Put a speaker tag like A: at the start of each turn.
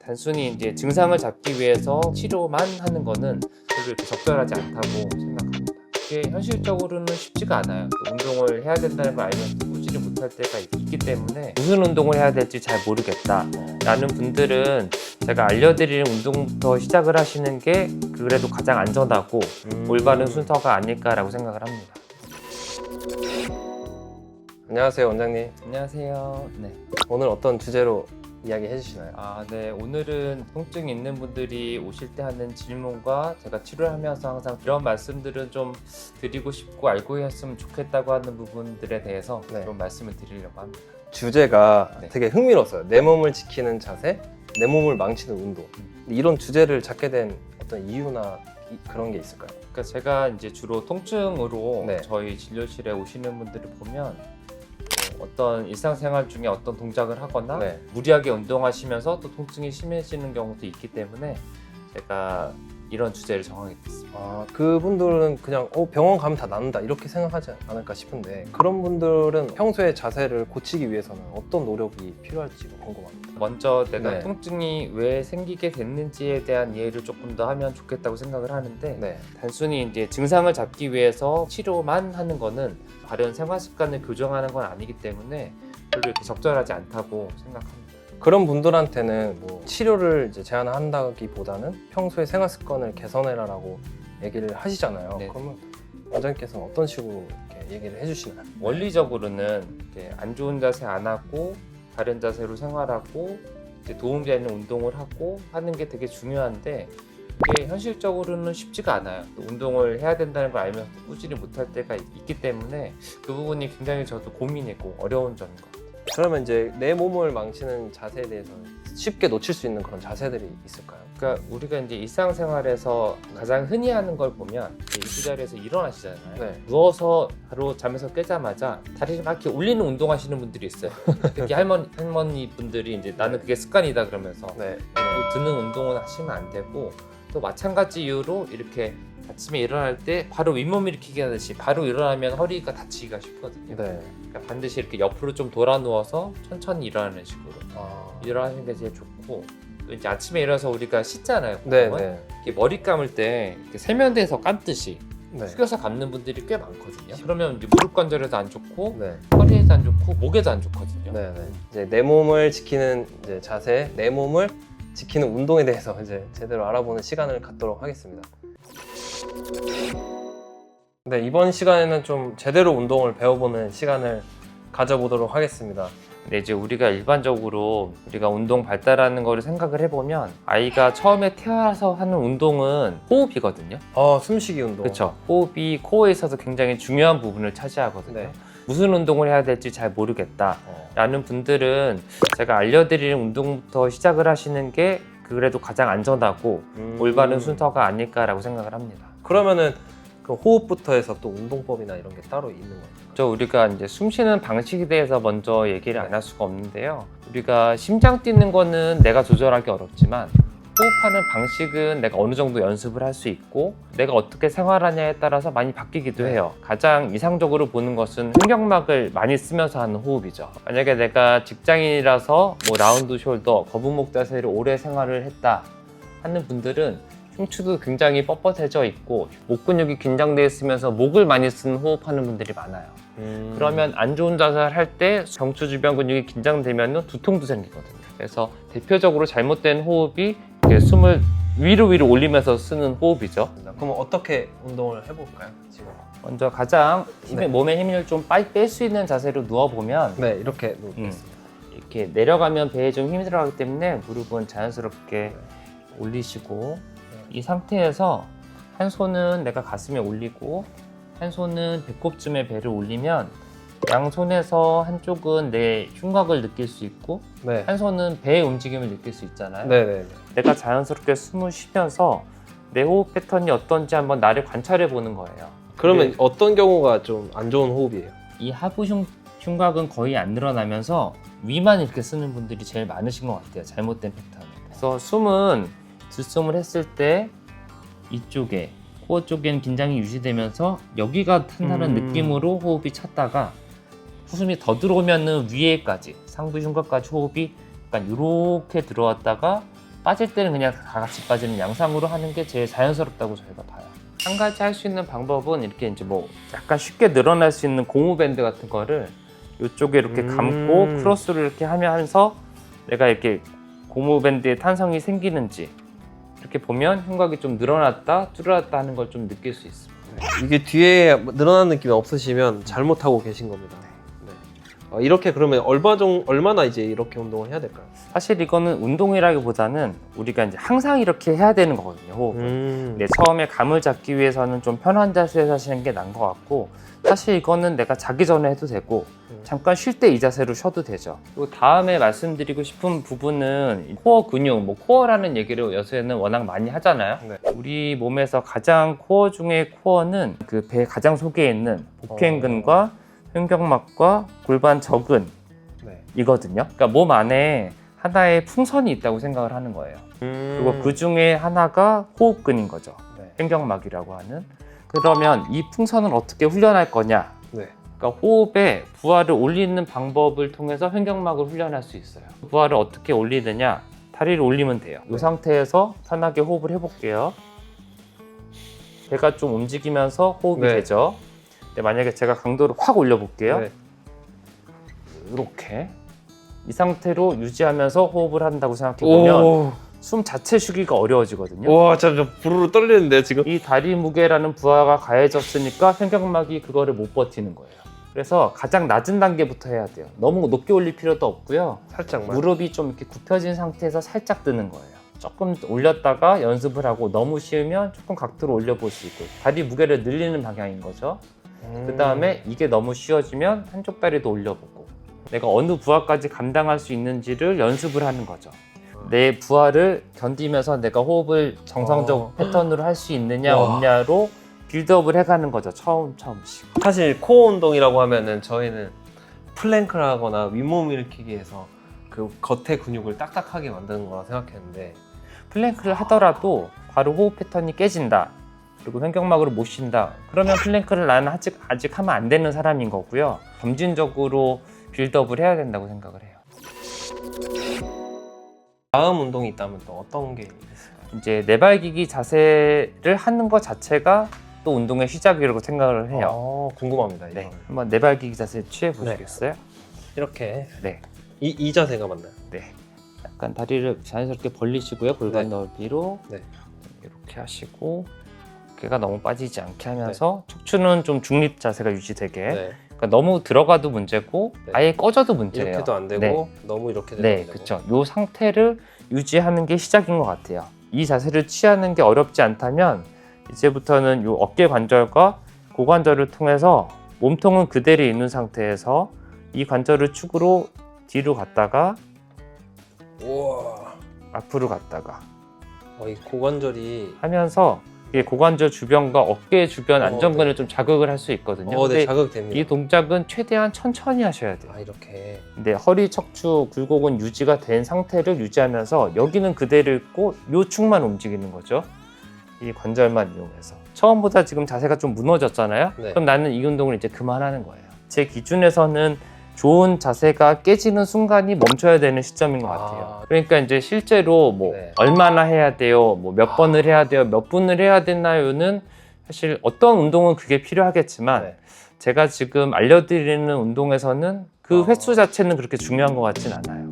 A: 단순히 이제 증상을 잡기 위해서 치료만 하는 거는 별로 이렇게 적절하지 않다고 생각합니다. 이게 현실적으로는 쉽지가 않아요. 또 운동을 해야 된다는 걸 알면서 꾸준히 못할 때가 있기 때문에 무슨 운동을 해야 될지 잘 모르겠다 라는 분들은 제가 알려드리는 운동부터 시작을 하시는 게 그래도 가장 안전하고 올바른 순서가 아닐까라고 생각을 합니다.
B: 안녕하세요, 원장님.
A: 안녕하세요. 네.
B: 오늘 어떤 주제로 이야기해 주시나요?
A: 네. 오늘은 통증이 있는 분들이 오실 때 하는 질문과 제가 치료를 하면서 항상 이런 말씀들은 좀 드리고 싶고 알고 했으면 좋겠다고 하는 부분들에 대해서
B: 네.
A: 좀 말씀을 드리려고 합니다.
B: 주제가
A: 네.
B: 되게 흥미로웠어요. 내 몸을 지키는 자세, 내 몸을 망치는 운동. 이런 주제를 잡게 된 어떤 이유나 그런 게 있을까요?
A: 그러니까 제가 이제 주로 통증으로
B: 네.
A: 저희 진료실에 오시는 분들을 보면 어떤 일상생활 중에 어떤 동작을 하거나
B: 네.
A: 무리하게 운동하시면서 또 통증이 심해지는 경우도 있기 때문에 제가 이런 주제를 정하게 됐습니다.
B: 그분들은 그냥 병원 가면 다 낫는다 이렇게 생각하지 않을까 싶은데 그런 분들은 평소에 자세를 고치기 위해서는 어떤 노력이 필요할지 궁금합니다.
A: 먼저 내가
B: 네.
A: 통증이 왜 생기게 됐는지에 대한 이해를 조금 더 하면 좋겠다고 생각을 하는데
B: 네.
A: 단순히 이제 증상을 잡기 위해서 치료만 하는 거는 바른 생활 습관을 교정하는 건 아니기 때문에 별로 이렇게 적절하지 않다고 생각합니다.
B: 그런 분들한테는 뭐 치료를 이제 제안한다기보다는 평소에 생활 습관을 개선해라라고 얘기를 하시잖아요.
A: 네.
B: 그러면 원장님께서는 어떤 식으로 이렇게 얘기를 해주시나요?
A: 원리적으로는 이제 안 좋은 자세 안 하고 바른 자세로 생활하고 이제 도움되는 운동을 하고 하는 게 되게 중요한데 이게 현실적으로는 쉽지가 않아요. 또 운동을 해야 된다는 걸 알면서 꾸준히 못할 때가 있기 때문에 그 부분이 굉장히 저도 고민이고 어려운 점인 것 같아요.
B: 그러면 이제 내 몸을 망치는 자세에 대해서 쉽게 놓칠 수 있는 그런 자세들이 있을까요?
A: 그러니까 우리가 이제 일상생활에서 가장 흔히 하는 걸 보면 이 자리에서 일어나시잖아요.
B: 네.
A: 누워서 바로 잠에서 깨자마자 다리를 막 이렇게 올리는 운동하시는 분들이 있어요. 특히 할머니 분들이 이제 나는 그게 습관이다 그러면서
B: 네.
A: 또 드는 운동은 하시면 안 되고 또 마찬가지 이유로 이렇게 아침에 일어날 때 바로 윗몸 일으키기 하듯이 바로 일어나면 허리가 다치기가 쉽거든요.
B: 네.
A: 그러니까 반드시 이렇게 옆으로 좀 돌아 누워서 천천히 일어나는 식으로 일어나시는 게 제일 좋고 또 이제 아침에 일어나서 우리가 씻잖아요.
B: 네.
A: 보통은.
B: 네.
A: 이렇게 머리 감을 때 이렇게 세면대에서 감듯이
B: 네.
A: 숙여서 감는 분들이 꽤 많거든요. 그러면 이제 무릎 관절에도 안 좋고
B: 네.
A: 허리에도 안 좋고 목에도 안 좋거든요.
B: 네. 네. 이제 내 몸을 지키는 이제 자세, 내 몸을 지키는 운동에 대해서 이제 제대로 알아보는 시간을 갖도록 하겠습니다. 네, 이번 시간에는 좀 제대로 운동을 배워보는 시간을 가져보도록 하겠습니다.
A: 근데 이제 우리가 일반적으로 우리가 운동 발달하는 거를 생각을 해보면 아이가 처음에 태어나서 하는 운동은 호흡이거든요.
B: 숨쉬기 운동.
A: 그렇죠. 호흡이 코어에 있어서 굉장히 중요한 부분을 차지하거든요.
B: 네.
A: 무슨 운동을 해야 될지 잘 모르겠다 라는 분들은 제가 알려드리는 운동부터 시작을 하시는 게 그래도 가장 안전하고 올바른 순서가 아닐까라고 생각을 합니다.
B: 그러면은 그 호흡부터 해서 또 운동법이나 이런 게 따로 있는 건가요?
A: 우리가 이제 숨 쉬는 방식에 대해서 먼저 얘기를 안 할 수가 없는데요. 우리가 심장 뛰는 거는 내가 조절하기 어렵지만 호흡하는 방식은 내가 어느 정도 연습을 할 수 있고 내가 어떻게 생활하냐에 따라서 많이 바뀌기도 해요. 가장 이상적으로 보는 것은 횡격막을 많이 쓰면서 하는 호흡이죠. 만약에 내가 직장인이라서 뭐 라운드 숄더, 거북목 자세를 오래 생활을 했다 하는 분들은 흉추도 굉장히 뻣뻣해져 있고 목 근육이 긴장되어 있으면서 목을 많이 쓰는 호흡하는 분들이 많아요. 그러면 안 좋은 자세를 할 때 경추 주변 근육이 긴장되면 두통도 생기거든요. 그래서 대표적으로 잘못된 호흡이 이렇게 숨을 위로 올리면서 쓰는 호흡이죠.
B: 그럼 어떻게 운동을 해볼까요? 지금?
A: 먼저 가장
B: 네.
A: 몸의 힘을 좀 뺄 수 있는 자세로 누워보면
B: 네, 이렇게 놓겠습니다.
A: 이렇게 내려가면 배에 좀 힘이 들어가기 때문에 무릎은 자연스럽게 올리시고 이 상태에서 한 손은 내가 가슴에 올리고 한 손은 배꼽쯤에 배를 올리면 양손에서 한쪽은 내 흉곽을 느낄 수 있고
B: 네.
A: 한 손은 배의 움직임을 느낄 수 있잖아요.
B: 네.
A: 내가 자연스럽게 숨을 쉬면서 내 호흡 패턴이 어떤지 한번 나를 관찰해 보는 거예요.
B: 그러면 어떤 경우가 좀 안 좋은 호흡이에요?
A: 이 하부 흉곽은 거의 안 늘어나면서 위만 이렇게 쓰는 분들이 제일 많으신 것 같아요. 잘못된 패턴. 그래서 숨은 들숨을 했을 때 이쪽에 코어 쪽에는 긴장이 유지되면서 여기가 탄다는 느낌으로 호흡이 찼다가 숨이 더 들어오면은 위에까지 상부 흉곽까지 호흡이 약간 이렇게 들어왔다가 빠질 때는 그냥 다 같이 빠지는 양상으로 하는 게 제일 자연스럽다고 저희가 봐요. 한 가지 할 수 있는 방법은 이렇게 이제 뭐 약간 쉽게 늘어날 수 있는 고무 밴드 같은 거를 이쪽에 이렇게 감고 크로스를 이렇게 하면서 내가 이렇게 고무 밴드에 탄성이 생기는지 이렇게 보면 흉곽이 좀 늘어났다 줄어났다 하는 걸 좀 느낄 수 있습니다.
B: 이게 뒤에 늘어나는 느낌이 없으시면 잘못하고 계신 겁니다. 네. 이렇게 그러면 얼마나 이제 이렇게 운동을 해야 될까요?
A: 사실 이거는 운동이라기보다는 우리가 이제 항상 이렇게 해야 되는 거거든요, 호흡은. 네, 처음에 감을 잡기 위해서는 좀 편한 자세에서 하시는 게 나은 것 같고, 사실 이거는 내가 자기 전에 해도 되고 잠깐 쉴 때 이 자세로 쉬어도 되죠. 그리고 다음에 말씀드리고 싶은 부분은 코어 근육, 뭐 코어라는 얘기를 요새는 워낙 많이 하잖아요.
B: 네.
A: 우리 몸에서 가장 코어 중에 코어는 그 배 가장 속에 있는 복행근과 횡격막과 골반 저근
B: 네.
A: 이거든요. 그러니까 몸 안에 하나의 풍선이 있다고 생각을 하는 거예요. 그리고 그 중에 하나가 호흡근인 거죠.
B: 네.
A: 횡격막이라고 하는. 그러면 이 풍선을 어떻게 훈련할 거냐?
B: 네.
A: 그러니까 호흡에 부하를 올리는 방법을 통해서 횡격막을 훈련할 수 있어요. 부하를 어떻게 올리느냐? 다리를 올리면 돼요. 이 상태에서 편하게 호흡을 해볼게요. 배가 좀 움직이면서 호흡이
B: 네.
A: 되죠. 근데 만약에 제가 강도를 확 올려볼게요.
B: 네.
A: 이렇게 이 상태로 유지하면서 호흡을 한다고 생각해보면 숨 자체 쉬기가 어려워지거든요.
B: 와, 진짜 부르르 떨리는데 지금.
A: 이 다리 무게라는 부하가 가해졌으니까 횡격막이 그거를 못 버티는 거예요. 그래서 가장 낮은 단계부터 해야 돼요. 너무 높게 올릴 필요도 없고요.
B: 살짝만.
A: 무릎이 좀 이렇게 굽혀진 상태에서 살짝 드는 거예요. 조금 올렸다가 연습을 하고 너무 쉬우면 조금 각도로 올려볼 수 있고, 다리 무게를 늘리는 방향인 거죠. 그 다음에 이게 너무 쉬워지면 한쪽 다리도 올려보고, 내가 어느 부하까지 감당할 수 있는지를 연습을 하는 거죠. 내 부하를 견디면서 내가 호흡을 정상적 패턴으로 할 수 있느냐 없냐로 빌드업을 해가는 거죠. 처음씩.
B: 사실 코어 운동이라고 하면은 저희는 플랭크를 하거나 윗몸 일으키기 해서 그 겉에 근육을 딱딱하게 만드는 거라 생각했는데,
A: 플랭크를 하더라도 바로 호흡 패턴이 깨진다, 그리고 횡격막으로 못 쉰다, 그러면 플랭크를 나는 아직 하면 안 되는 사람인 거고요. 점진적으로 빌드업을 해야 된다고 생각을 해요.
B: 다음 운동이 있다면 또 어떤 게 있을까요?
A: 이제 내발기기 자세를 하는 것 자체가 또 운동의 시작이라고 생각을 해요.
B: 궁금합니다. 이거.
A: 네, 한번 내발기기 자세 취해 보시겠어요?
B: 이렇게
A: 네.
B: 이 자세가 맞나요?
A: 네. 약간 다리를 자연스럽게 벌리시고요. 골반 넓이로
B: 네.
A: 이렇게 하시고, 어깨가 너무 빠지지 않게 하면서 척추는 좀 중립 자세가 유지되게.
B: 네.
A: 그러니까 너무 들어가도 문제고
B: 네.
A: 아예 꺼져도 문제예요.
B: 이렇게도 안 되고
A: 네.
B: 너무 이렇게 되도
A: 네,
B: 안 되고.
A: 그렇죠. 이 상태를 유지하는 게 시작인 것 같아요. 이 자세를 취하는 게 어렵지 않다면 이제부터는 이 어깨 관절과 고관절을 통해서 몸통은 그대로 있는 상태에서 이 관절을 축으로 뒤로 갔다가
B: 우와.
A: 앞으로 갔다가
B: 이 고관절이
A: 하면서 이게 고관절 주변과 어깨 주변 안정근을
B: 네.
A: 좀 자극을 할 수 있거든요.
B: 네,
A: 근데
B: 자극됩니다.
A: 이 동작은 최대한 천천히 하셔야 돼요.
B: 이렇게.
A: 근데 허리, 척추, 굴곡은 유지가 된 상태를 유지하면서 여기는 그대로 있고 요 축만 움직이는 거죠. 이 관절만 이용해서. 처음보다 지금 자세가 좀 무너졌잖아요.
B: 네.
A: 그럼 나는 이 운동을 이제 그만하는 거예요. 제 기준에서는 좋은 자세가 깨지는 순간이 멈춰야 되는 시점인 것 같아요. 그러니까 이제 실제로 뭐
B: 네.
A: 얼마나 해야 돼요, 뭐 몇 번을 해야 돼요, 몇 분을 해야 되나요는 사실 어떤 운동은 그게 필요하겠지만
B: 네.
A: 제가 지금 알려드리는 운동에서는 그 횟수 자체는 그렇게 중요한 것 같진 않아요.